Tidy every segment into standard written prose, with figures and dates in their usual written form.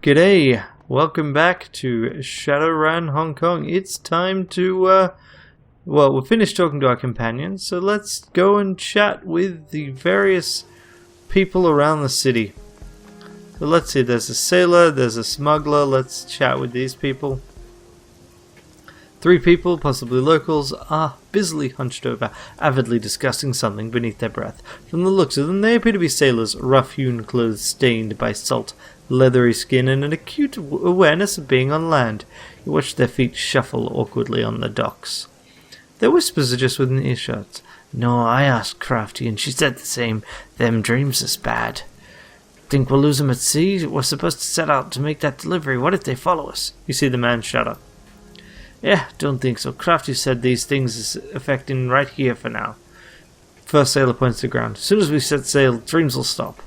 G'day, welcome back to Shadowrun Hong Kong. It's time to, well, we're finished talking to our companions, so let's go and chat with the various people around the city. So let's see, there's a sailor, there's a smuggler, let's chat with these people. 3 people, possibly locals, are busily hunched over, avidly discussing something beneath their breath. From the looks of them, they appear to be sailors, rough-hewn clothes stained by salt, leathery skin, and an acute awareness of being on land. You watch their feet shuffle awkwardly on the docks. Their whispers are just within earshot. No, I asked Crafty, and she said the same. Them dreams is bad. Think we'll lose them at sea? We're supposed to set out to make that delivery. What if they follow us? You see the man shudder. Yeah, don't think so. Crafty said these things is affecting right here for now. First sailor points to the ground. As soon as we set sail, dreams will stop.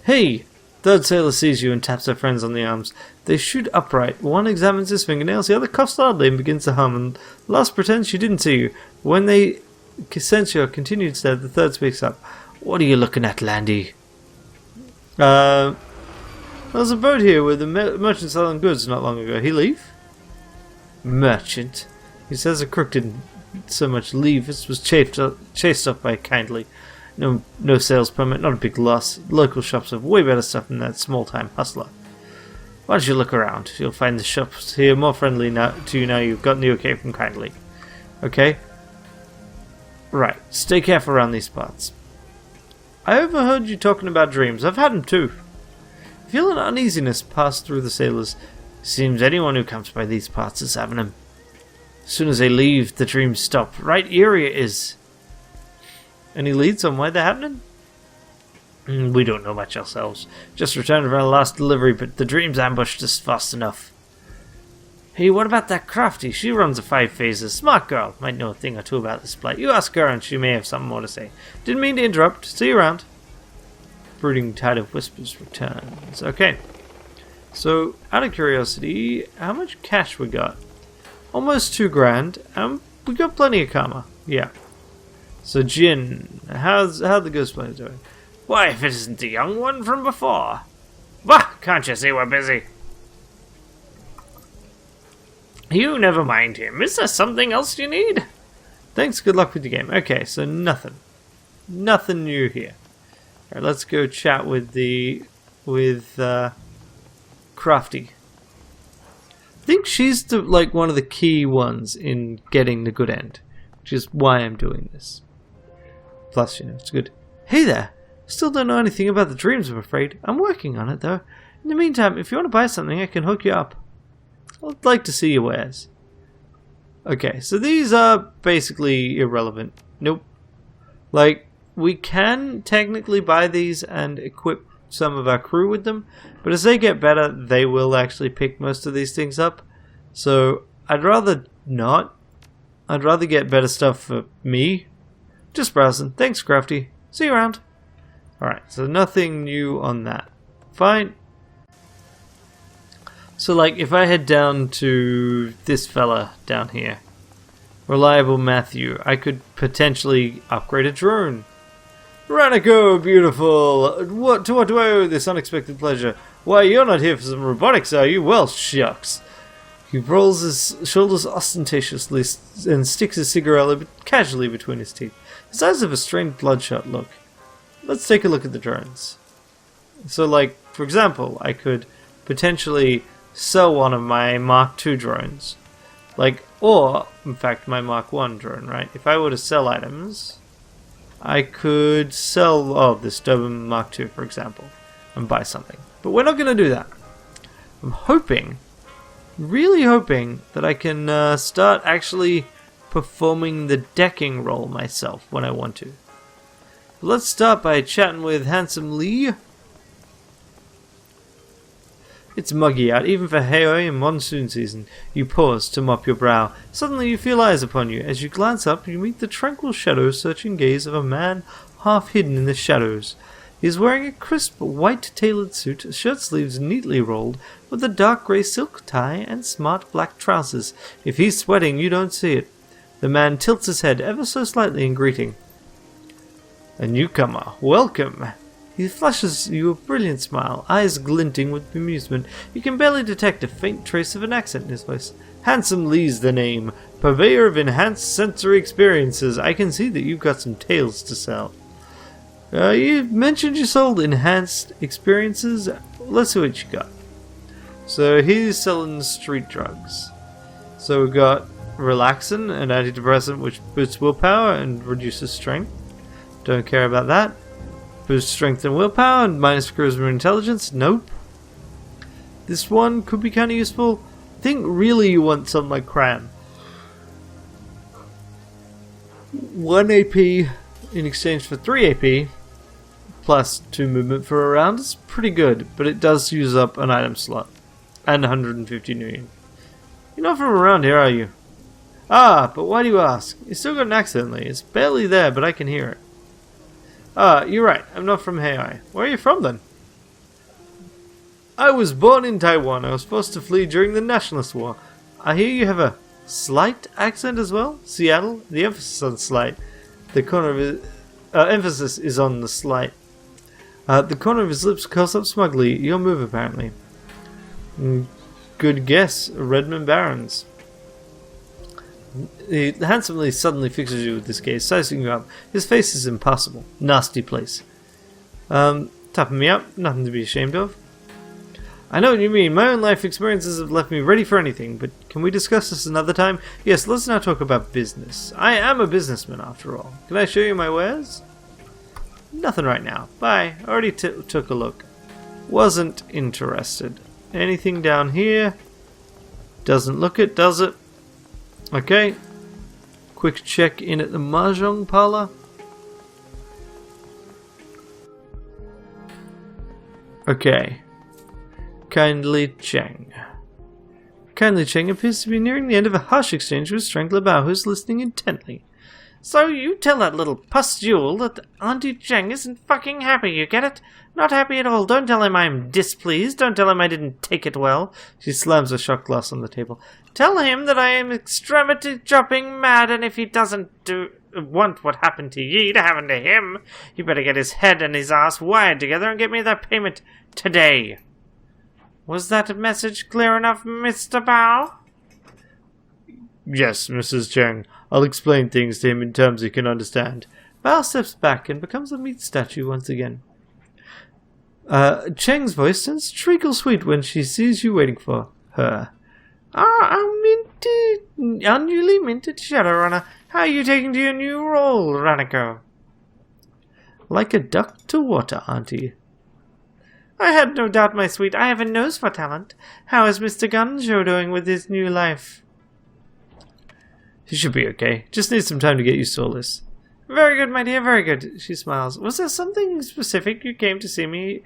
Hey! Third sailor sees you and taps their friends on the arms. They shoot upright. One examines his fingernails, the other coughs loudly and begins to hum, and the last pretends she didn't see you. When they sense your continued stare, the third speaks up. What are you looking at, Landy? There was a boat here with a merchant selling goods not long ago. He leave? Merchant. He says a crook didn't so much leave as was chased off by kindly. No sales permit, not a big loss. Local shops have way better stuff than that small-time hustler. Why don't you look around? You'll find the shops here more friendly to you now you've gotten the okay from kindly. Okay? Right. Stay careful around these parts. I overheard you talking about dreams. I've had them too. Feel an uneasiness pass through the sailors. Seems anyone who comes by these parts is having them. As soon as they leave, the dreams stop. Right eerie it is. Any leads on why they're happening? We don't know much ourselves. Just returned from our last delivery, but the dreams ambushed us fast enough. Hey, what about that Crafty? She runs the 5 phases. Smart girl. Might know a thing or two about this plight. You ask her and she may have something more to say. Didn't mean to interrupt. See you around. Brooding tide of whispers returns. Okay. So, out of curiosity, how much cash we got? Almost 2 grand. We got plenty of karma. Yeah. So, Jin, how the ghost player doing? Why, if it isn't the young one from before. Bah, can't you see we're busy? You never mind him. Is there something else you need? Thanks, good luck with the game. Okay, so nothing. Nothing new here. Alright, let's go chat with Crafty. I think she's one of the key ones in getting the good end, which is why I'm doing this. Plus, it's good. Hey there! Still don't know anything about the dreams, I'm afraid. I'm working on it, though. In the meantime, if you want to buy something, I can hook you up. I'd like to see your wares. Okay, so these are basically irrelevant. Nope. We can technically buy these and equip some of our crew with them, but as they get better, they will actually pick most of these things up. So, I'd rather not. I'd rather get better stuff for me. Just browsing. Thanks, Crafty. See you around. Alright, so nothing new on that. Fine. So, if I head down to this fella down here, Reliable Matthew, I could potentially upgrade a drone. Ranneko, beautiful! What do I owe this unexpected pleasure? Why, you're not here for some robotics, are you? Well, shucks. He rolls his shoulders ostentatiously and sticks his cigarette casually between his teeth. His eyes have a strained bloodshot look. Let's take a look at the drones. So, for example, I could potentially sell one of my Mark II drones. Or, in fact, my Mark I drone, right? If I were to sell items, I could sell, this Doberman Mark II, for example, and buy something. But we're not going to do that. I'm hoping, really hoping, that I can start actually performing the decking role myself when I want to. But let's start by chatting with Handsome Lee. It's muggy out, even for Heoi in monsoon season. You pause to mop your brow. Suddenly you feel eyes upon you. As you glance up, you meet the tranquil shadow-searching gaze of a man half hidden in the shadows. He is wearing a crisp, white-tailored suit, shirt sleeves neatly rolled, with a dark grey silk tie and smart black trousers. If he's sweating, you don't see it. The man tilts his head ever so slightly in greeting. A newcomer, welcome. He flashes you a brilliant smile, eyes glinting with amusement. You can barely detect a faint trace of an accent in his voice. Handsome Lee's the name, purveyor of enhanced sensory experiences. I can see that you've got some tales to sell. You mentioned you sold enhanced experiences. Let's see what you got. So he's selling street drugs. So we've got relaxin, an antidepressant which boosts willpower and reduces strength. Don't care about that. Boost strength and willpower and minus charisma and intelligence. Nope. This one could be kind of useful. I think really you want something like Cram. 1 AP in exchange for 3 AP plus 2 movement for a round is pretty good, but it does use up an item slot and 150 million. You're not from around here, are you? Ah, but why do you ask? You still got an accent, Lee. It's barely there, but I can hear it. Ah, you're right. I'm not from Heoi. Where are you from, then? I was born in Taiwan. I was forced to flee during the Nationalist War. I hear you have a slight accent as well? Seattle? The emphasis on slight. The corner of his... emphasis is on the slight. The corner of his lips curls up smugly. Your move, apparently. Good guess. Redmond Barons. He handsomely suddenly fixes you with this gaze, sizing you up. His face is impossible. Nasty place. Tapping me up. Nothing to be ashamed of. I know what you mean. My own life experiences have left me ready for anything, but can we discuss this another time? Yes, let's now talk about business. I am a businessman, after all. Can I show you my wares? Nothing right now. Bye. Already took a look. Wasn't interested. Anything down here? Doesn't look it, does it? Okay. Quick check in at the Mahjong parlor. Okay. Kindly Cheng. Kindly Cheng appears to be nearing the end of a harsh exchange with Strangler Bao, who's listening intently. So you tell that little pustule that Auntie Cheng isn't fucking happy, you get it? Not happy at all. Don't tell him I'm displeased. Don't tell him I didn't take it well. She slams a shot glass on the table. Tell him that I am extremity chopping mad, and if he doesn't want what happened to ye to happen to him, he better get his head and his ass wired together and get me that payment today. Was that message clear enough, Mr. Bao? Yes, Mrs. Cheng. I'll explain things to him in terms he can understand. Bao steps back and becomes a meat statue once again. Cheng's voice turns treacle sweet when she sees you waiting for her. Newly minted Shadowrunner. How are you taking to your new role, Ranneko? Like a duck to water, Auntie. I had no doubt, my sweet. I have a nose for talent. How is Mr. Gunjo doing with his new life? He should be okay. Just needs some time to get used to all this. Very good, my dear, very good. She smiles. Was there something specific you came to see me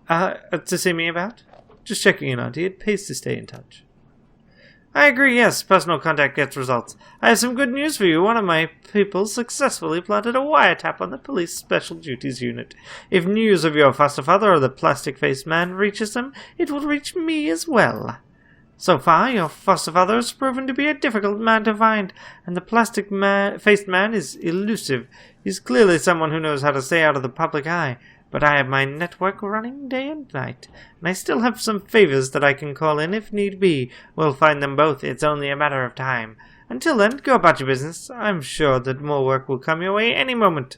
about? Just checking in, Auntie. It pays to stay in touch. I agree, yes. Personal contact gets results. I have some good news for you. One of my people successfully planted a wiretap on the police special duties unit. If news of your foster father or the plastic-faced man reaches them, it will reach me as well. So far, your foster father has proven to be a difficult man to find, and the plastic-faced man is elusive. He's clearly someone who knows how to stay out of the public eye. But I have my network running day and night, and I still have some favors that I can call in if need be. We'll find them both. It's only a matter of time. Until then, go about your business. I'm sure that more work will come your way any moment.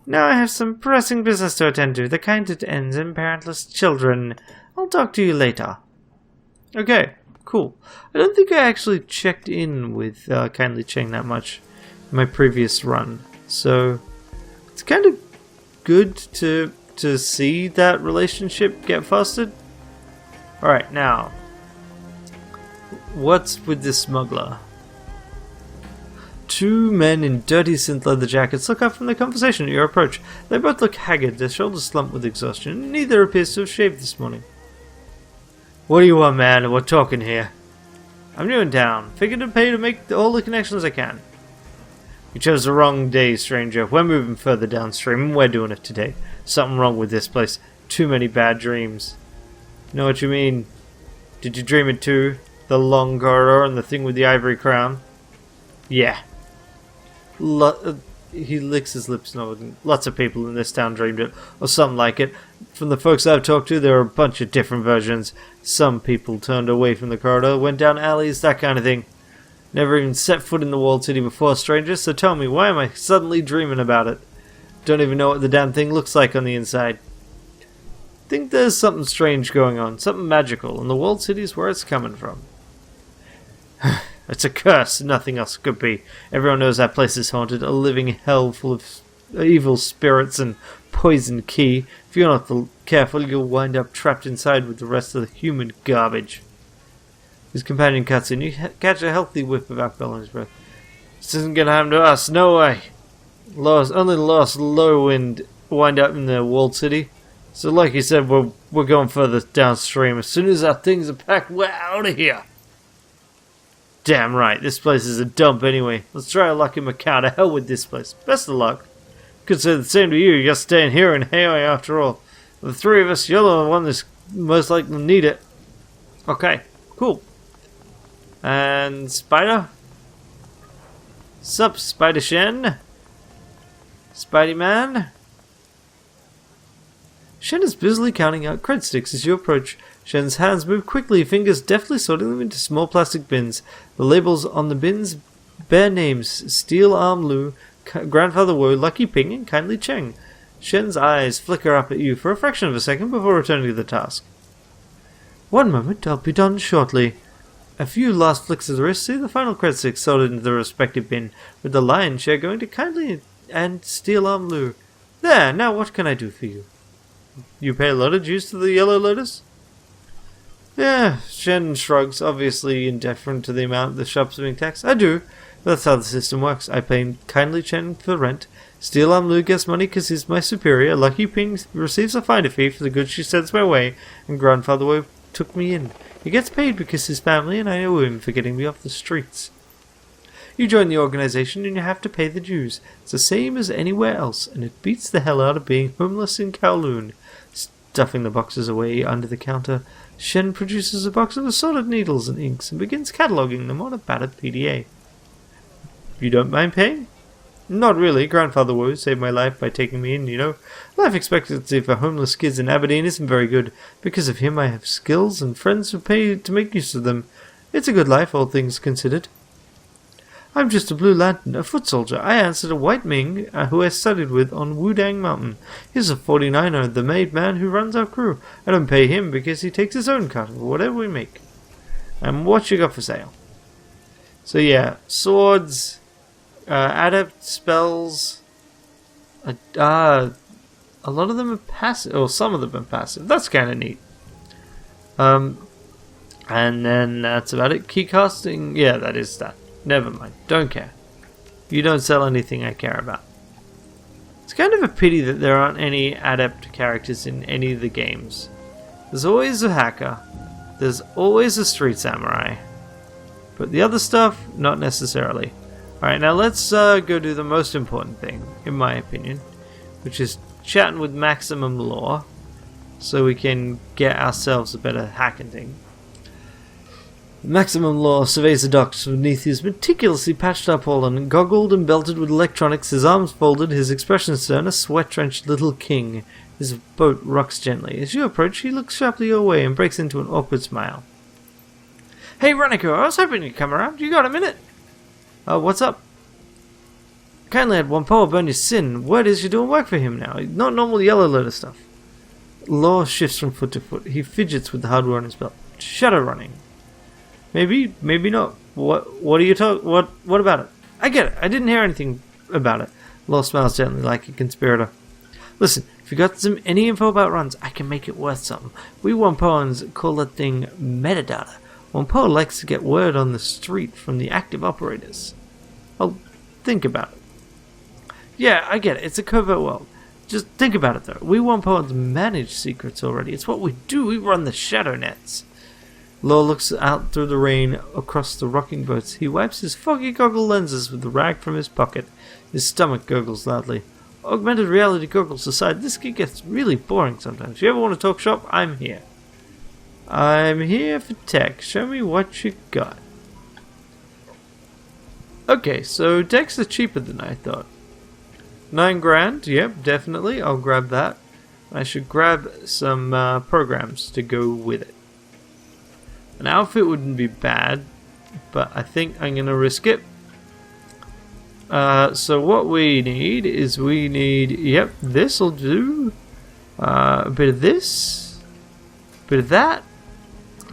Now I have some pressing business to attend to, the kind that ends in parentless children. I'll talk to you later. Okay, cool. I don't think I actually checked in with Kindly Cheng that much in my previous run, so it's kind of good to see that relationship get fostered. Alright, now, what's with this smuggler? Two men in dirty synth leather jackets look up from their conversation at your approach. They both look haggard, their shoulders slumped with exhaustion. Neither appears to have shaved this morning. What do you want, man? We're talking here. I'm new in town. Figured to pay to make all the connections I can. You chose the wrong day, stranger. We're moving further downstream, and we're doing it today. Something wrong with this place. Too many bad dreams. Know what you mean? Did you dream it too? The long corridor and the thing with the ivory crown? Yeah. he licks his lips. Lots of people in this town dreamed it, or something like it. From the folks I've talked to, there are a bunch of different versions. Some people turned away from the corridor, went down alleys, that kind of thing. Never even set foot in the walled city before, strangers, so tell me, why am I suddenly dreaming about it? Don't even know what the damn thing looks like on the inside. Think there's something strange going on, something magical, and the walled city's where it's coming from. It's a curse, nothing else could be. Everyone knows that place is haunted, a living hell full of evil spirits and poison key. If you're not careful, you'll wind up trapped inside with the rest of the human garbage. His companion cuts in. You catch a healthy whiff of alcohol in his breath. This isn't gonna happen to us, no way. Only the lost low wind up in the walled city. So like you said, we're going further downstream. As soon as our things are packed, we're out of here. Damn right, this place is a dump anyway. Let's try our luck in Macau. To hell with this place. Best of luck. Could say the same to you. You're staying here in Heoi after all. The three of us, you're the one that's most likely to need it. Okay, cool. And Spider? Sup, Spider Shen? Spidey Man? Shen is busily counting out cred sticks as you approach. Shen's hands move quickly, fingers deftly sorting them into small plastic bins. The labels on the bins bear names: Steel Arm Lu, Grandfather Woe, Lucky Ping, and Kindly Cheng. Shen's eyes flicker up at you for a fraction of a second before returning to the task. One moment, I'll be done shortly. A few last flicks of the wrist see the final cred sticks sorted into the respective bin, with the lion's share going to Kindly and Steel Arm Lu. There, now what can I do for you? You pay a lot of dues to the Yellow Lotus? Yeah, Shen shrugs, obviously indifferent to the amount the shop's being taxed. I do. That's how the system works. I pay Kindly Chen for rent. Steel Arm Lu gets money because he's my superior. Lucky Ping receives a finder fee for the goods she sends my way. And Grandfather Woe took me in. He gets paid because his family and I owe him for getting me off the streets. You join the organization and you have to pay the dues. It's the same as anywhere else, and it beats the hell out of being homeless in Kowloon. Stuffing the boxes away under the counter, Shen produces a box of assorted needles and inks and begins cataloguing them on a battered PDA. You don't mind paying? Not really. Grandfather Woe saved my life by taking me in, you know. Life expectancy for homeless kids in Aberdeen isn't very good. Because of him I have skills and friends who pay to make use of them. It's a good life, all things considered. I'm just a blue lantern, a foot soldier. I answer to White Ming, who I studied with on Wudang Mountain. He's a 49er, the made man who runs our crew. I don't pay him because he takes his own cut of whatever we make. And what you got for sale? So yeah, swords, adept spells. A lot of them are passive, or some of them are passive. That's kind of neat. And then that's about it. Key casting, yeah, that is that. Never mind. Don't care. You don't sell anything I care about. It's kind of a pity that there aren't any adept characters in any of the games. There's always a hacker. There's always a street samurai. But the other stuff, not necessarily. Alright, now let's go do the most important thing, in my opinion. Which is chatting with Maximum Law. So we can get ourselves a better hacking thing. Maximum Law surveys the docks beneath his meticulously patched up Holland, goggled and belted with electronics, his arms folded, his expression stern, a sweat-drenched little king. His boat rocks gently. As you approach, he looks sharply your way and breaks into an awkward smile. Hey, Ranneko, I was hoping you'd come around. You got a minute? What's up? Kindly had one power burn your sin. Word is you're doing work for him now. Not normal Yellow Lotus stuff. Law shifts from foot to foot. He fidgets with the hardware on his belt. Shadowrunning. Maybe, maybe not. What are you talking? What about it? I get it. I didn't hear anything about it. Law smiles gently like a conspirator. Listen, if you got any info about runs, I can make it worth something. We Wampoans call that thing metadata. Wampo likes to get word on the street from the active operators. I'll think about it. Yeah, I get it. It's a covert world. Just think about it though. We Wampoans manage secrets already. It's what we do. We run the shadow nets. Law looks out through the rain across the rocking boats. He wipes his foggy goggle lenses with the rag from his pocket. His stomach gurgles loudly. Augmented reality goggles aside, this gig gets really boring sometimes. If you ever want to talk shop, I'm here. I'm here for tech. Show me what you got. Okay, so techs are cheaper than I thought. 9 grand, yep, definitely. I'll grab that. I should grab some programs to go with it. An outfit wouldn't be bad, but I think I'm going to risk it. So what we need is yep, this'll do. A bit of this, a bit of that.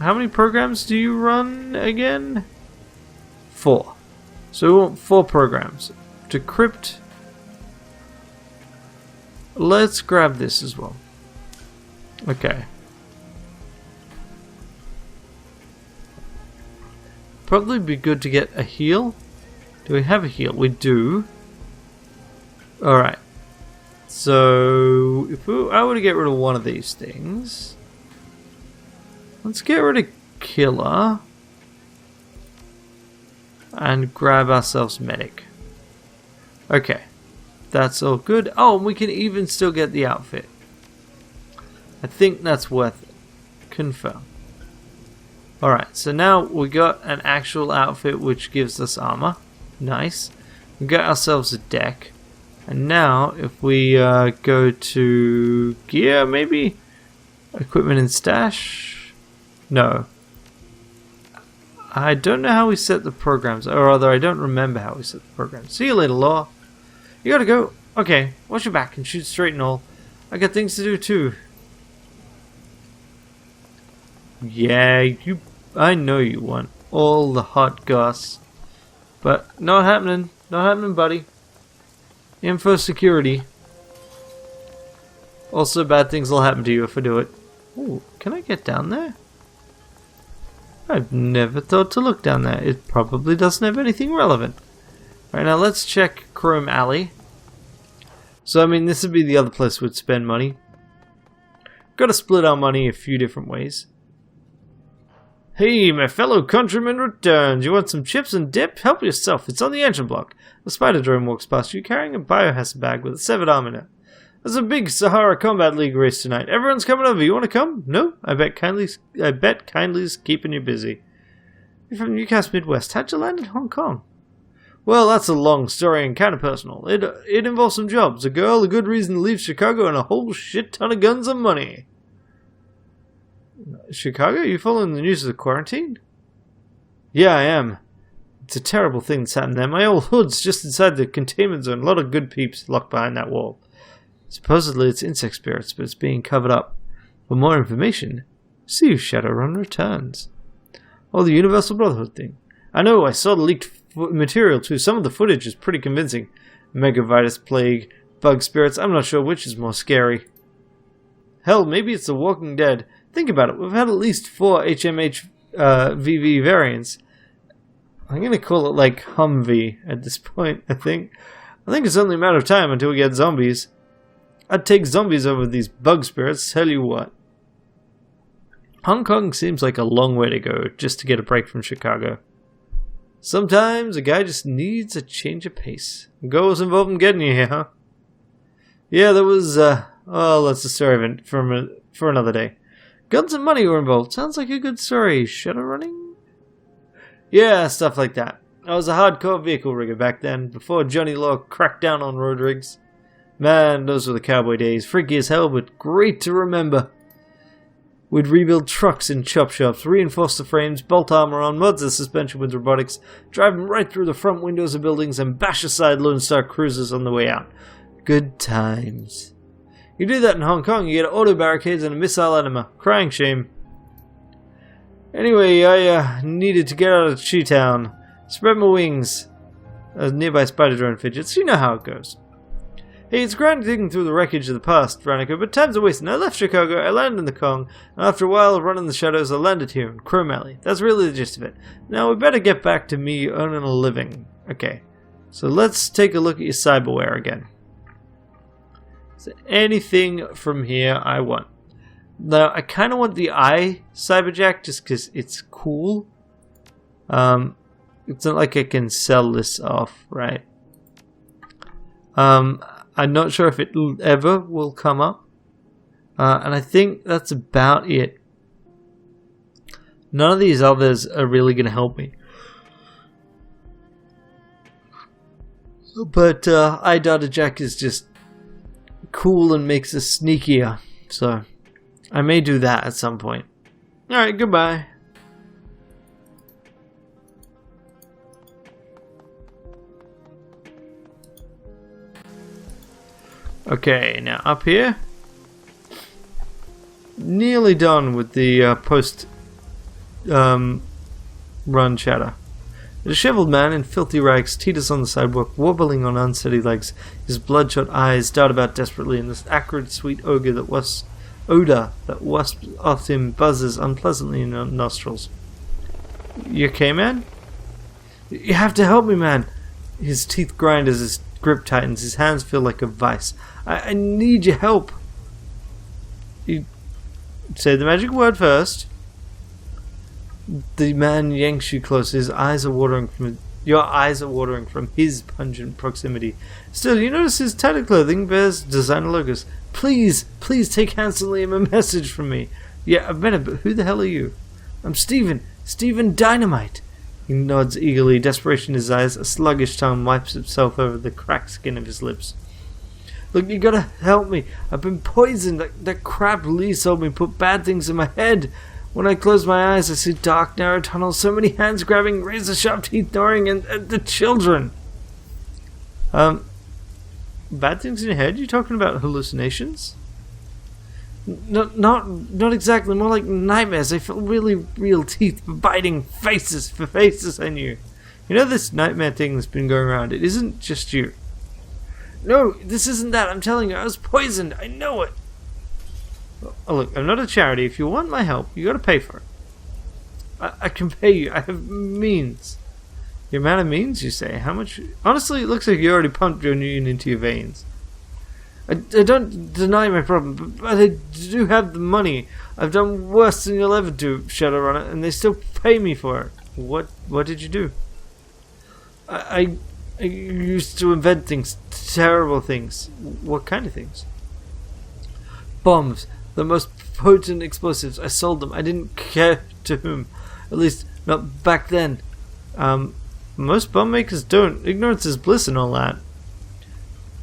How many programs do you run again? 4. So we want 4 programs. Decrypt. Let's grab this as well. Okay. Probably be good to get a heal. Do we have a heal? We do. Alright. So, if I were to get rid of one of these things, let's get rid of Killer and grab ourselves Medic. Okay, that's all good. Oh, and we can even still get the outfit. I think that's worth it. Confirm. Alright, so now we got an actual outfit which gives us armor. Nice. We got ourselves a deck. And now, if we go to gear, maybe? Equipment and stash? No. I don't know how we set the programs, or rather, I don't remember how we set the programs. See you later, Law. You gotta go. Okay, watch your back and shoot straight and all. I got things to do too. Yeah, I know you want all the hot goss. But not happening. Not happening, buddy. Info security. Also, bad things will happen to you if I do it. Ooh, can I get down there? I've never thought to look down there. It probably doesn't have anything relevant. Right, now let's check Chrome Alley. So, I mean, this would be the other place we'd spend money. Gotta split our money a few different ways. Hey, my fellow countryman returns. You want some chips and dip? Help yourself. It's on the engine block. The spider drone walks past you carrying a biohazard bag with a severed arm in it. There's a big Sahara Combat League race tonight. Everyone's coming over. You want to come? No? I bet Kindly's keeping you busy. You're from Newcastle, Midwest. How'd you land in Hong Kong? Well, that's a long story and kind of personal. It involves some jobs, a girl, a good reason to leave Chicago, and a whole shit ton of guns and money. Chicago? You following the news of the quarantine? Yeah, I am. It's a terrible thing that's happened there. My old hood's just inside the containment zone. A lot of good peeps locked behind that wall. Supposedly it's insect spirits, but it's being covered up. For more information, see if Shadowrun returns. Oh, the Universal Brotherhood thing. I know, I saw the leaked material too. Some of the footage is pretty convincing. Megavirus, plague, bug spirits. I'm not sure which is more scary. Hell, maybe it's The Walking Dead. Think about it. We've had at least 4 HMH VV variants. I'm going to call it like Humvee at this point, I think. I think it's only a matter of time until we get zombies. I'd take zombies over these bug spirits, tell you what. Hong Kong seems like a long way to go just to get a break from Chicago. Sometimes a guy just needs a change of pace. Goals involved in getting you here, huh? Yeah, there was, oh, that's a story for another day. Guns and money were involved. Sounds like a good story. Shadowrunning? Yeah, stuff like that. I was a hardcore vehicle rigger back then, before Johnny Law cracked down on road rigs. Man, those were the cowboy days. Freaky as hell, but great to remember. We'd rebuild trucks in chop shops, reinforce the frames, bolt armor on, mod the suspension with robotics, drive them right through the front windows of buildings, and bash aside Lone Star cruisers on the way out. Good times. You do that in Hong Kong, you get auto barricades and a missile enema. Crying shame. Anyway, I needed to get out of Chi-Town. Spread my wings. A nearby spider drone fidgets. You know how it goes. Hey, it's grand digging through the wreckage of the past, Ranneko, but time's a wasting. I left Chicago, I landed in the Kong, and after a while of running the shadows, I landed here in Chrome Alley. That's really the gist of it. Now, we better get back to me earning a living. Okay, so let's take a look at your cyberware again. Is there anything from here I want? Now, I kind of want the eye cyberjack just because it's cool. It's not like I can sell this off, right? I'm not sure if it ever will come up. And I think that's about it. None of these others are really going to help me. But I Data Jack is just cool and makes us sneakier. So I may do that at some point. Alright, goodbye. Okay, now up here. Nearly done with the post run chatter. A disheveled man in filthy rags teeters on the sidewalk, wobbling on unsteady legs. His bloodshot eyes dart about desperately, and this acrid, sweet odor that wasps off him buzzes unpleasantly in your nostrils. You okay, man? You have to help me, man. His teeth grind as his grip tightens. His hands feel like a vice. I need your help. You say the magic word first. The man yanks you closer. His eyes are watering from your eyes are watering from his pungent proximity. Still, you notice his tattered clothing bears designer logos. Please take handsomely a message from me. Yeah, I've met him, but who the hell are you? I'm Steven Dynamite. He nods eagerly, desperation in his eyes. A sluggish tongue wipes itself over the cracked skin of his lips. Look, you gotta help me. I've been poisoned. That crap Lee sold me put bad things in my head. When I close my eyes, I see dark, narrow tunnels, so many hands grabbing, razor-sharp teeth gnawing, and the children. Bad things in your head? You talking about hallucinations? Not exactly. More like nightmares. I felt really real teeth biting faces for faces I knew. You know this nightmare thing that's been going around? It isn't just you. No, this isn't that. I'm telling you, I was poisoned. I know it. Oh, look, I'm not a charity. If you want my help, you gotta pay for it. I can pay you. I have means. Your amount of means, you say? How much? Honestly, it looks like you already pumped your union into your veins. I don't deny my problem, but I do have the money. I've done worse than you'll ever do, Shadowrun, and they still pay me for it. What did you do? I used to invent things, terrible things. What kind of things? Bombs, the most potent explosives. I sold them. I didn't care to whom. At least, not back then. Most bomb makers don't. Ignorance is bliss and all that.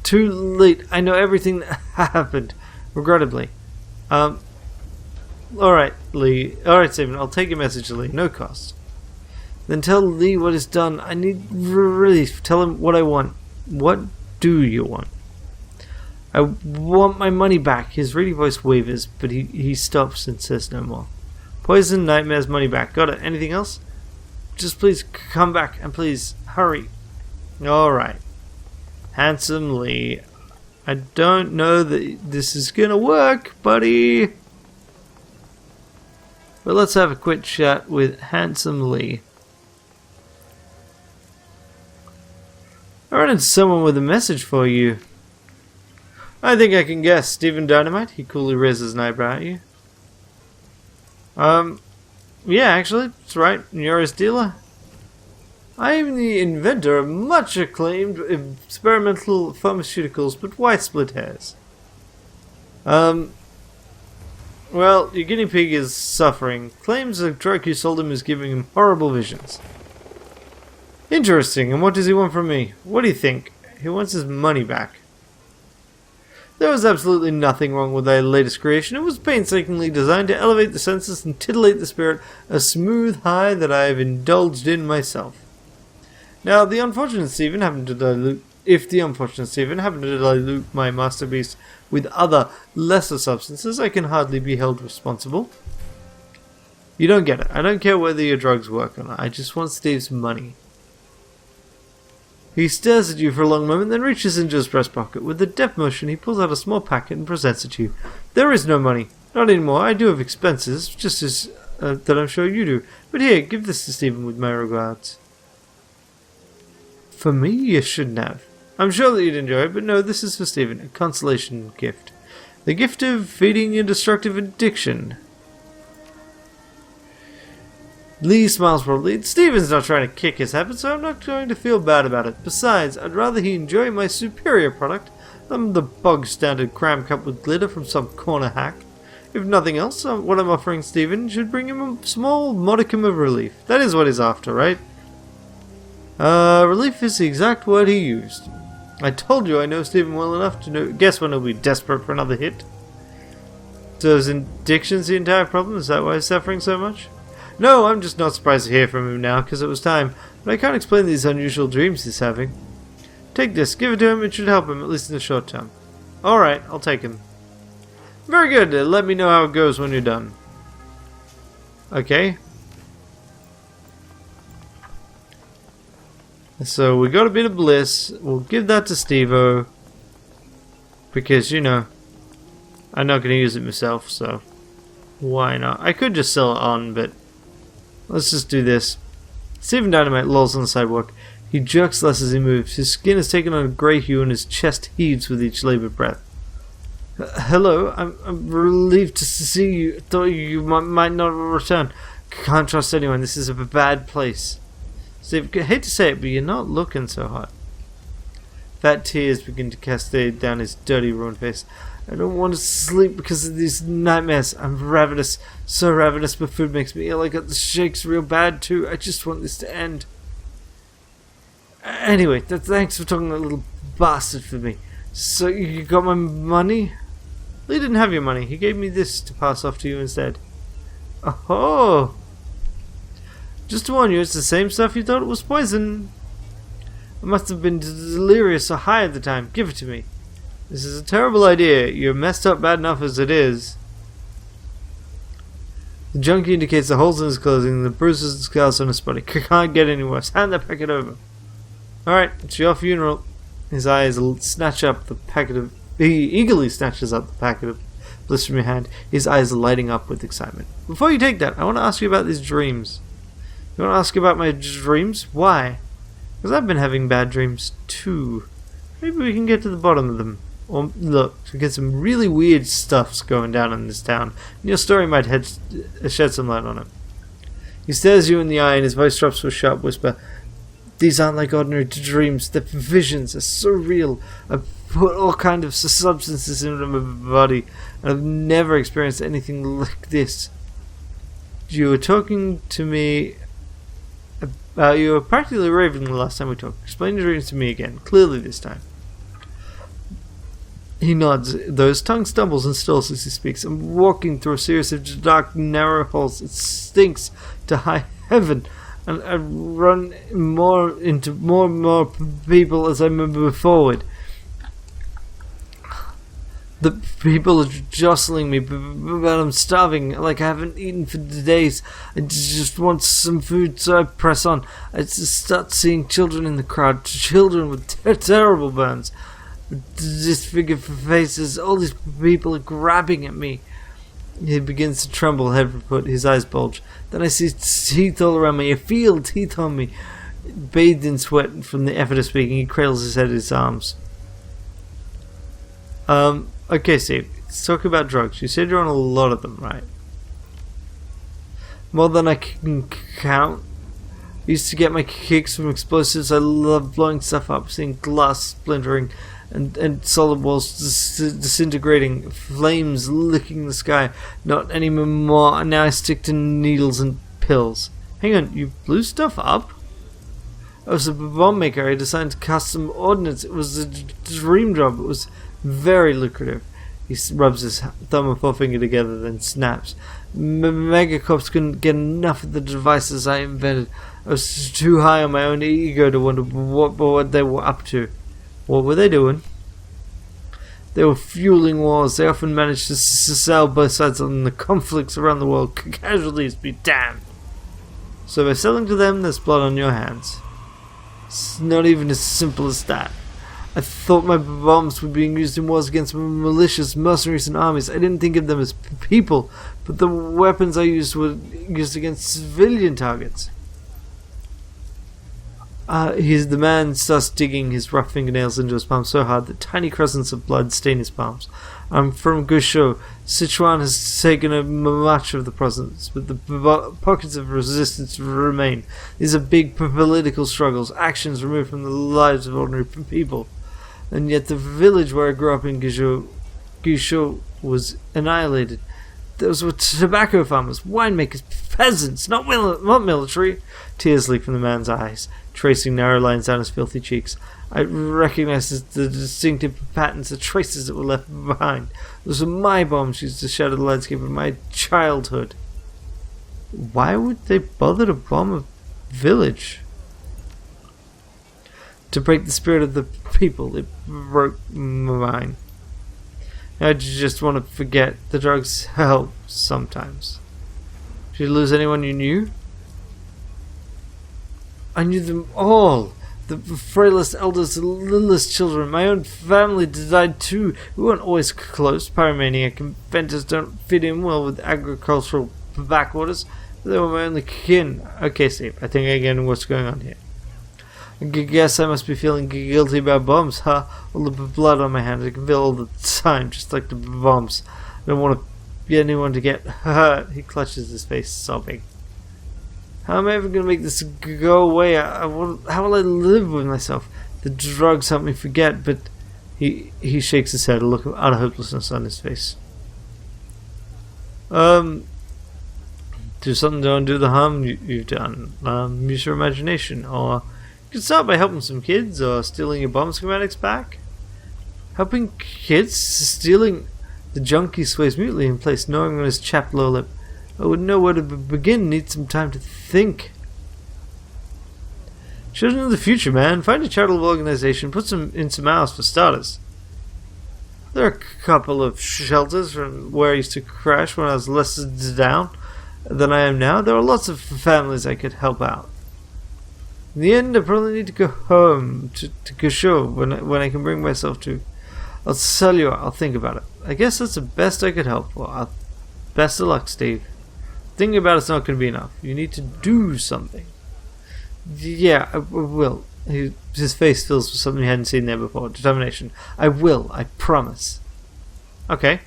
Too late. I know everything that happened. Regrettably. Alright, Lee. Alright, Steven. I'll take your message to Lee. No cost. Then tell Lee what is done. I need relief. Tell him what I want. What do you want? I want my money back. His reedy voice wavers, but he stops and says no more. Poison, nightmares, money back. Got it. Anything else? Just please come back, and please hurry. Alright. Handsome Lee. I don't know that this is gonna work, buddy. But let's have a quick chat with Handsome Lee. I ran into someone with a message for you. I think I can guess. Steven Dynamite? He coolly raises an eyebrow at you. Yeah, actually, that's right. You're his dealer. I am the inventor of much acclaimed experimental pharmaceuticals, but why split hairs? Well, your guinea pig is suffering. Claims the drug you sold him is giving him horrible visions. Interesting, and what does he want from me? What do you think? He wants his money back. There was absolutely nothing wrong with their latest creation. It was painstakingly designed to elevate the senses and titillate the spirit, a smooth high that I have indulged in myself. Now, if the unfortunate Steven happened to dilute my masterpiece with other, lesser substances, I can hardly be held responsible. You don't get it. I don't care whether your drugs work or not. I just want Steve's money. He stares at you for a long moment, then reaches into his breast pocket. With a deft motion, he pulls out a small packet and presents it to you. There is no money. Not anymore. I do have expenses, just as that I'm sure you do. But here, give this to Steven with my regards. For me, you shouldn't have. I'm sure that you'd enjoy it, but no, this is for Steven, a consolation gift. The gift of feeding your destructive addiction. Lee smiles broadly. Steven's not trying to kick his habit, so I'm not going to feel bad about it. Besides, I'd rather he enjoy my superior product than the bog-standard cram cup with glitter from some corner hack. If nothing else, what I'm offering Steven should bring him a small modicum of relief. That is what he's after, right? Relief is the exact word he used. I told you I know Stephen well enough to guess when he'll be desperate for another hit. So is addiction's the entire problem? Is that why he's suffering so much? No, I'm just not surprised to hear from him now, because it was time. But I can't explain these unusual dreams he's having. Take this, give it to him, it should help him, at least in the short term. Alright, I'll take him. Very good, let me know how it goes when you're done. Okay. So we got a bit of bliss. We'll give that to Steve-O. Because, you know, I'm not going to use it myself, so why not? I could just sell it on, but let's just do this. Stephen Dynamite lolls on the sidewalk. He jerks less as he moves. His skin has taken on a grey hue and his chest heaves with each laboured breath. Hello, I'm relieved to see you. Thought you might not return. Can't trust anyone. This is a bad place. Steve, I hate to say it, but you're not looking so hot. Fat tears begin to cascade down his dirty, ruined face. I don't want to sleep because of these nightmares. I'm ravenous, so ravenous, but food makes me ill. I got the shakes real bad too. I just want this to end. Anyway, thanks for talking to that little bastard for me. So you got my money? Well, he didn't have your money. He gave me this to pass off to you instead. Oh! Just to warn you, it's the same stuff you thought it was poison. I must have been delirious or high at the time. Give it to me. This is a terrible idea. You're messed up bad enough as it is. The junkie indicates the holes in his clothing and the bruises and scars on his body. Can't get any worse. Hand that packet over. Alright, it's your funeral. His eyes snatch up the packet of... He eagerly snatches up the packet of bliss from your hand. His eyes lighting up with excitement. Before you take that, I want to ask you about these dreams. You want to ask about my dreams? Why? Because I've been having bad dreams too. Maybe we can get to the bottom of them. Or look, we get some really weird stuffs going down in this town. And your story might shed some light on it. He stares you in the eye and his voice drops to a sharp whisper. These aren't like ordinary dreams. The visions are so real. I've put all kinds of substances into my body and I've never experienced anything like this. You were talking to me... you were practically raving the last time we talked. Explain your dreams to me again, clearly this time. He nods, though his tongue stumbles and stills as he speaks. I'm walking through a series of dark, narrow halls. It stinks to high heaven, and I run into more and more people as I move forward. The people are jostling me, but I'm starving, like I haven't eaten for days. I just want some food, so I press on. I just start seeing children in the crowd, children with terrible burns, disfigured faces. All these people are grabbing at me. He begins to tremble, head for foot, his eyes bulge. Then I see teeth all around me. I feel teeth on me. Bathed in sweat from the effort of speaking, he cradles his head in his arms. Okay, Steve, let's talk about drugs. You said you're on a lot of them, right? More than I can count. I used to get my kicks from explosives. I love blowing stuff up, seeing glass splintering and solid walls disintegrating, flames licking the sky. Not anymore. Now I stick to needles and pills. Hang on, you blew stuff up? I was a bomb maker. I designed custom ordnance. It was a dream job. It was very lucrative. He rubs his thumb and forefinger together, then snaps. Megacorps couldn't get enough of the devices I invented. I was too high on my own ego to wonder what they were up to. What were they doing? They were fueling wars. They often managed to sell both sides on the conflicts around the world. Casualties be damned. So by selling to them, there's blood on your hands. It's not even as simple as that. I thought my bombs were being used in wars against militias, mercenaries, and armies. I didn't think of them as people, but the weapons I used were used against civilian targets. The man starts digging his rough fingernails into his palm so hard that tiny crescents of blood stain his palms. I'm from Guizhou. Sichuan has taken much of the province, but the pockets of resistance remain. These are big political struggles, actions removed from the lives of ordinary people. And yet the village where I grew up in Guizhou was annihilated. Those were tobacco farmers, winemakers, peasants, not military. Tears leak from the man's eyes, tracing narrow lines down his filthy cheeks. I recognized the distinctive patterns, the traces that were left behind. Those were my bombs used to shatter the landscape of my childhood. Why would they bother to bomb a village? To break the spirit of the people. It broke my mind. I just want to forget. The drugs help sometimes. Did you lose anyone you knew? I knew them all. The frailest elders, the littlest children. My own family died too. We weren't always close. Pyromaniac inventors don't fit in well with agricultural backwaters. They were my only kin. Okay, Steve, I think I get what's going on here. I guess I must be feeling guilty about bombs, huh? All the blood on my hands, I can feel all the time, just like the bombs. I don't want anyone to get hurt. He clutches his face, sobbing. How am I ever going to make this go away? How will I live with myself? The drugs help me forget, but he shakes his head, a look of utter hopelessness on his face. Do something to undo the harm you've done. Use your imagination, or you could start by helping some kids, or stealing your bomb schematics back. Helping kids? Stealing? The junkie sways mutely in place, gnawing on his chapped lower lip. I wouldn't know where to begin, need some time to think. Children of the future, man. Find a charitable organization, put some in some hours for starters. There are a couple of shelters from where I used to crash when I was less down than I am now. There are lots of families I could help out. In the end, I probably need to go home to Gasho when I can bring myself to. I'll tell you what, I'll think about it. I guess that's the best I could help for. Best of luck, Steve. Thinking about it's not going to be enough. You need to do something. Yeah, I will. His face fills with something he hadn't seen there before. Determination. I will. I promise. Okay.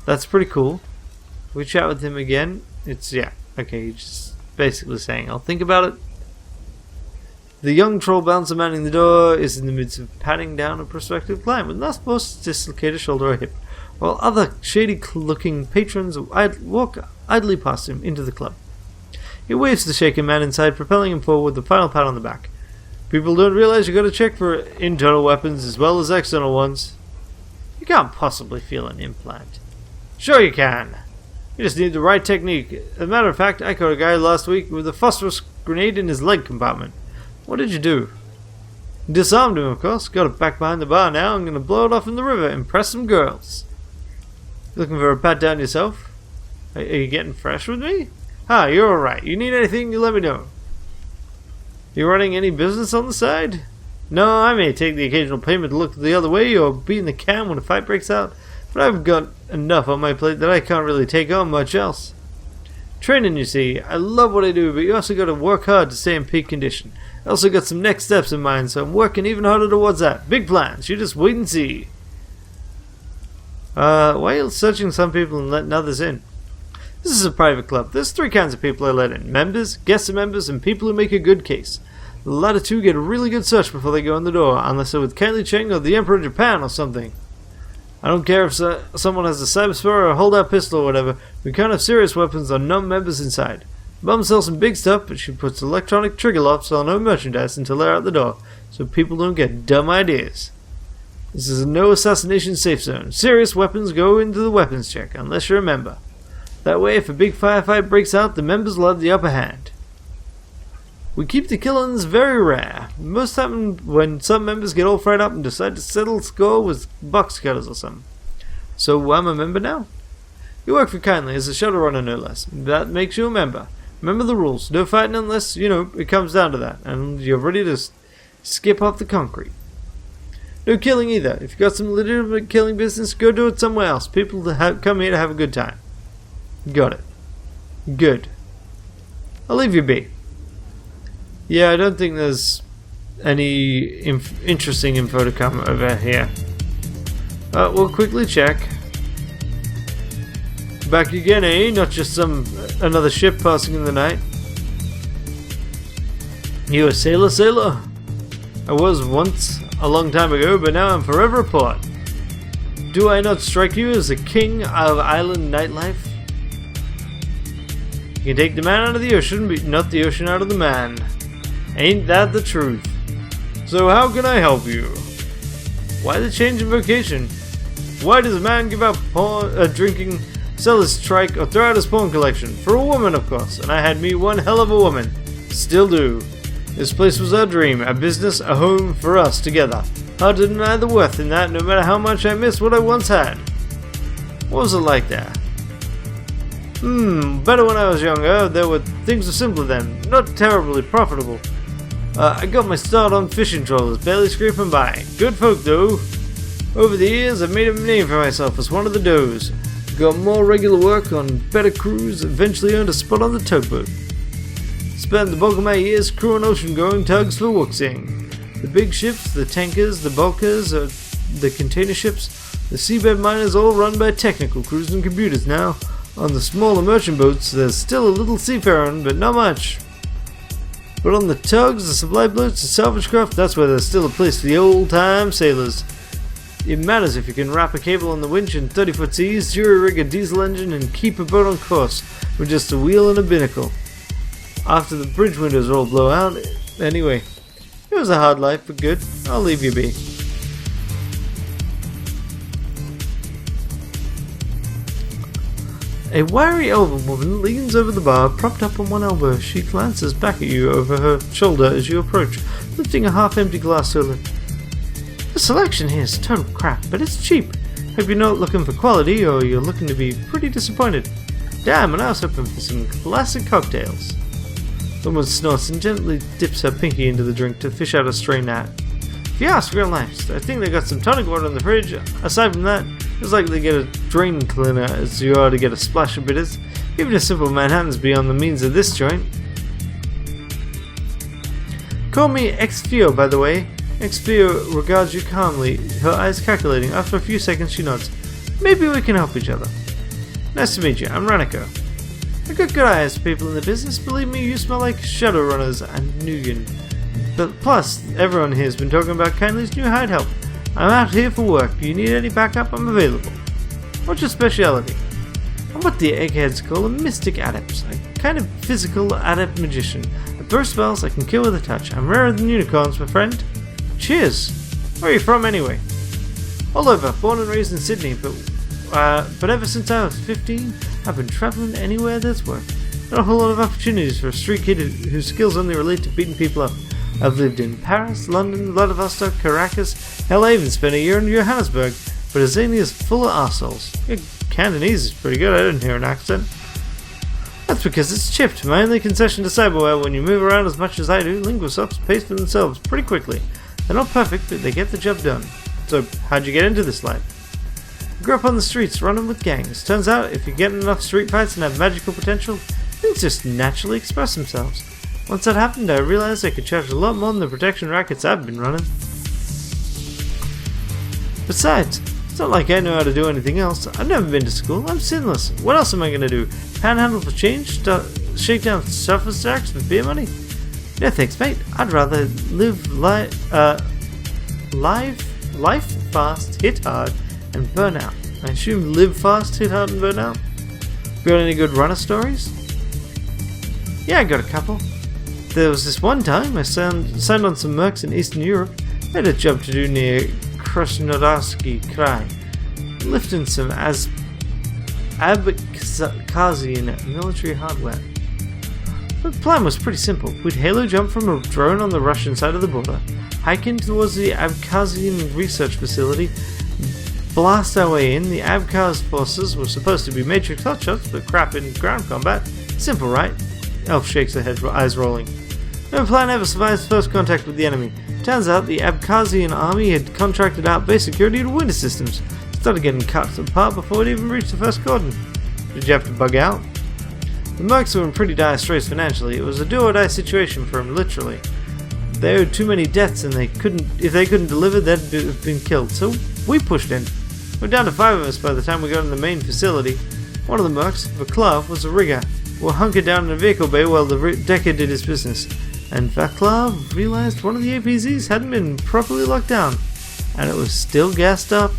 That's pretty cool. We chat with him again. Yeah. Okay, he's just basically saying, I'll think about it. The young troll bouncer manning the door is in the midst of patting down a prospective client with not supposed to dislocate a shoulder or hip, while other shady-looking patrons walk idly past him into the club. He waves to the shaken man inside, propelling him forward with a final pat on the back. People don't realize you gotta check for internal weapons as well as external ones. You can't possibly feel an implant. Sure you can. You just need the right technique. As a matter of fact, I caught a guy last week with a phosphorus grenade in his leg compartment. What did you do? Disarmed him, of course. Got it back behind the bar now. I'm gonna blow it off in the river. Impress some girls. Looking for a pat down yourself? Are you getting fresh with me? Ah, you're alright. You need anything, you let me know. You running any business on the side? No, I may take the occasional payment to look the other way or be in the can when a fight breaks out, but I've got enough on my plate that I can't really take on much else. Training, you see. I love what I do, but you also got to work hard to stay in peak condition. I also got some next steps in mind, so I'm working even harder towards that. Big plans. You just wait and see. Why are you searching some people and letting others in? This is a private club. There's 3 kinds of people I let in. Members, guest members, and people who make a good case. The latter 2 get a really good search before they go in the door, unless they're with Kylie Cheng or the Emperor of Japan or something. I don't care if someone has a cybersphere or a holdout pistol or whatever. We can't have serious weapons or non-members inside. Mum sells some big stuff, but she puts electronic trigger locks on no merchandise until they're out the door, so people don't get dumb ideas. This is a no assassination safe zone. Serious weapons go into the weapons check, unless you're a member. That way, if a big firefight breaks out, the members will have the upper hand. We keep the killings very rare. Most happen when some members get all fried up and decide to settle score with box cutters or something. So I'm a member now? You work for Kindly as a Shadowrunner, no less. That makes you a member. Remember the rules. No fighting unless, it comes down to that. And you're ready to skip off the concrete. No killing either. If you've got some legitimate killing business, go do it somewhere else. People come here to have a good time. Got it. Good. I'll leave you be. Yeah, I don't think there's any interesting info to come over here. We'll quickly check. Back again, eh? Not just another ship passing in the night. You a sailor? I was once, a long time ago, but now I'm forever a port. Do I not strike you as the king of island nightlife? You can take the man out of the ocean, but not the ocean out of the man. Ain't that the truth? So how can I help you? Why the change in vocation? Why does a man give up drinking, sell his trike, or throw out his porn collection? For a woman, of course, and I had me one hell of a woman. Still do. This place was our dream, a business, a home for us together. Hard to deny the worth in that, no matter how much I miss what I once had. What was it like there? Better when I was younger. Things were simpler then, not terribly profitable. I got my start on fishing trawlers, barely scraping by. Good folk though. Over the years I've made a name for myself as one of the does. Got more regular work on better crews, eventually earned a spot on the tugboat. Spent the bulk of my years crewing ocean-going tugs for Wuxing. The big ships, the tankers, the bulkers, the container ships, the seabed miners all run by technical crews and computers now. On the smaller merchant boats, there's still a little seafaring, but not much. But on the tugs, the supply boats, the salvage craft, that's where there's still a place for the old-time sailors. It matters if you can wrap a cable on the winch in 30-foot seas, jury-rig a diesel engine, and keep a boat on course with just a wheel and a binnacle. After the bridge windows all blow out, anyway, it was a hard life, but good. I'll leave you be. A wiry elven woman leans over the bar, propped up on one elbow. She glances back at you over her shoulder as you approach, lifting a half-empty glass to her lip. The selection here is total crap, but it's cheap. Hope you're not looking for quality, or you're looking to be pretty disappointed. Damn, and I was hoping for some classic cocktails. The woman snorts and gently dips her pinky into the drink to fish out a stray gnat. If you ask, real nice. I think they got some tonic water in the fridge. Aside from that, it's like they get a drain cleaner as you are to get a splash of bitters. Even a simple Manhattan's beyond the means of this joint. Call me Xfio, by the way. Xfio regards you calmly, her eyes calculating. After a few seconds, she nods. Maybe we can help each other. Nice to meet you. I'm Ranneko. I got good eyes for people in the business. Believe me, you smell like Shadowrunners and Nugan. But plus, everyone here's been talking about Kindly's new hide help. I'm out here for work. If you need any backup, I'm available. What's your speciality? I'm what the eggheads call a mystic adept, a kind of physical adept magician. I throw spells I can kill with a touch. I'm rarer than unicorns, my friend. Cheers! Where are you from, anyway? All over, born and raised in Sydney, but ever since I was 15, I've been travelling anywhere there's work. Not a whole lot of opportunities for a street kid whose skills only relate to beating people up. I've lived in Paris, London, Vladivostok, Caracas, hell, I even spent a year in Johannesburg, but Azania's full of arseholes. Your Cantonese is pretty good, I didn't hear an accent. That's because it's chipped. My only concession to cyberware, when you move around as much as I do, linguisops pay for themselves pretty quickly. They're not perfect, but they get the job done. So, how'd you get into this life? I grew up on the streets, running with gangs. Turns out, if you get in enough street fights and have magical potential, things just naturally express themselves. Once that happened, I realized I could charge a lot more than the protection rackets I've been running. Besides, it's not like I know how to do anything else. I've never been to school. I'm sinless. What else am I going to do? Panhandle for change? Shake down surface stacks for beer money? No thanks, mate. I'd rather live life fast, hit hard, and burn out. I assume live fast, hit hard, and burn out? Got any good runner stories? Yeah, I got a couple. There was this one time I signed on some mercs in Eastern Europe. I had a job to do near Krasnodarsky Krai, lifting some Abkhazian military hardware. The plan was pretty simple. We'd halo jump from a drone on the Russian side of the border, hike in towards the Abkhazian research facility, blast our way in. The Abkhaz forces were supposed to be matrix hotshots, but crap in ground combat. Simple, right? Elf shakes her head, eyes rolling. No plan ever survives first contact with the enemy. Turns out the Abkhazian army had contracted out base security to winter systems. Started getting cut apart before it even reached the first cordon. Did you have to bug out? The mercs were in pretty dire straits financially. It was a do-or-die situation for them, literally. They owed too many debts, and if they couldn't deliver, they'd have been killed. So we pushed in. We're down to 5 of us by the time we got in the main facility. One of the mercs, Vaclav, was a rigger. We're hunkered down in a vehicle bay while the decker did his business. And Vaclav realized one of the APZs hadn't been properly locked down, and it was still gassed up.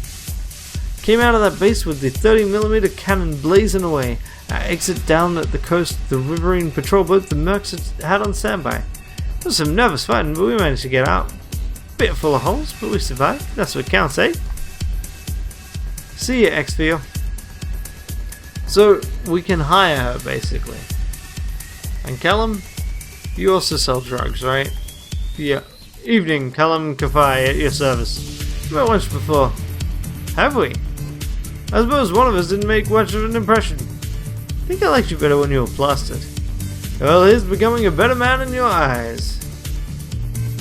Came out of that base with the 30mm cannon blazing away. Our exit down at the coast, the riverine patrol boat the mercs had on standby. There was some nervous fighting, but we managed to get out. Bit full of holes, but we survived. That's what counts, eh? See ya, X-Feel. So, we can hire her, basically. And Callum, you also sell drugs, right? Yeah. Evening, Callum Kafai at your service. We met once before. Have we? I suppose one of us didn't make much of an impression. I think I liked you better when you were plastered. Well, here's becoming a better man in your eyes.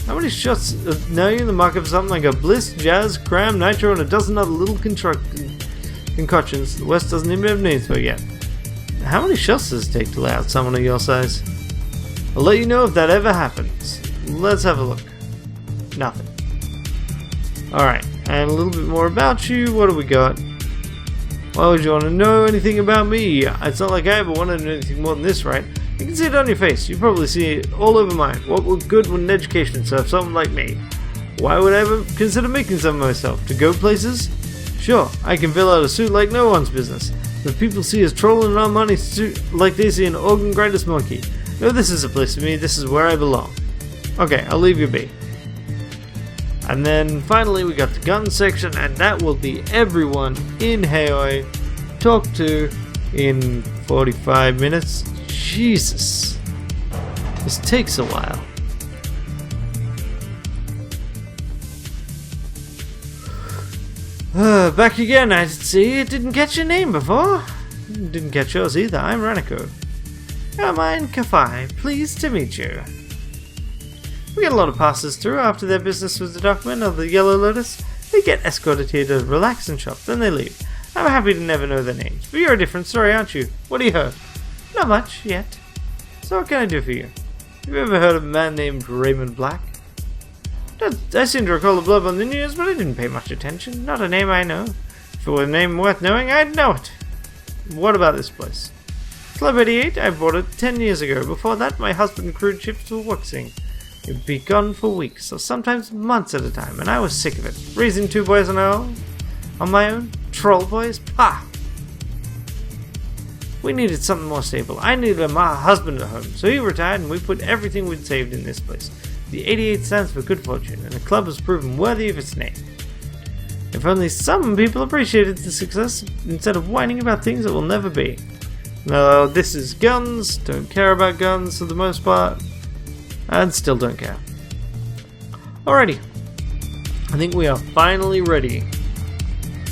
How many shots now you're in the market for something like a Bliss, Jazz, Cram, Nitro, and a dozen other little concoctions the West doesn't even have names for yet? How many shots does it take to lay out someone of your size? I'll let you know if that ever happens. Let's have a look. Nothing. Alright, and a little bit more about you. What do we got? Why would you want to know anything about me? It's not like I ever wanted to know anything more than this, right? You can see it on your face. You probably see it all over mine. What would good with an education serve someone like me? Why would I ever consider making some of myself? To go places? Sure, I can fill out a suit like no one's business. But people see us trolling our money suit like they see an organ grinder's monkey. No, this is a place for me. This is where I belong. Okay, I'll leave you be. And then finally we got the gun section, and that will be everyone in Heoi talked to in 45 minutes. Jesus. This takes a while. Back again, I see. It didn't catch your name before. Didn't catch yours either. I'm Ranneko. I'm Kafai. Pleased to meet you. We get a lot of passes through after their business with the document of the Yellow Lotus. They get escorted here to relax and shop, then they leave. I'm happy to never know their names, but you're a different story, aren't you? What do you heard? Not much, yet. So what can I do for you? Have you ever heard of a man named Raymond Black? I seem to recall the blurb on the news, but I didn't pay much attention. Not a name I know. If it were a name worth knowing, I'd know it. What about this place? Club 88, I bought it 10 years ago. Before that, my husband crewed ships for Wuxing. He'd be gone for weeks, or sometimes months at a time, and I was sick of it. Raising 2 boys on my own? Troll boys? Pah! We needed something more stable. I needed a husband at home, so he retired and we put everything we'd saved in this place. The 88 stands for good fortune, and the club has proven worthy of its name. If only some people appreciated the success instead of whining about things that will never be. No, this is guns. Don't care about guns for the most part. And still don't care. Alrighty. I think we are finally ready.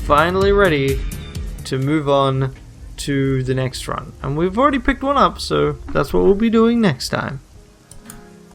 Finally ready to move on to the next run. And we've already picked one up, so that's what we'll be doing next time.